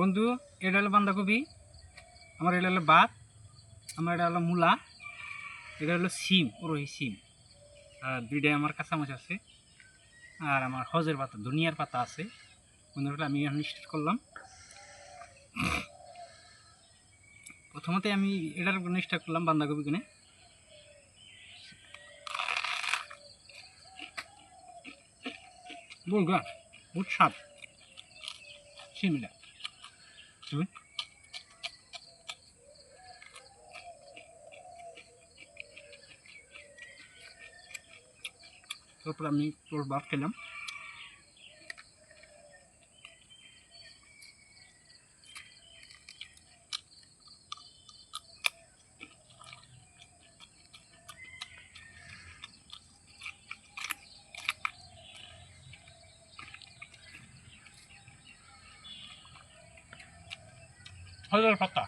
বন্ধু, এটা হলো বাঁধাকপি, আমার এটা হলো ভাত, আমার এটা হলো মূলা, এটা হলো সিম, ওরই সিম, আর দুইটাই আমার কাঁচামচ আছে, আর আমার হজের পাতা ধনিয়ার পাতা আছে। বন্ধুরা, আমি এখন স্টার্ট করলাম। প্রথমত আমি এটার উপর স্টার্ট করলাম বাঁধাকপি কিনে। বলগা বহুত স্বাদ সিমটা। তারপর আমি তোর ভাত খেলাম। হজের পাতা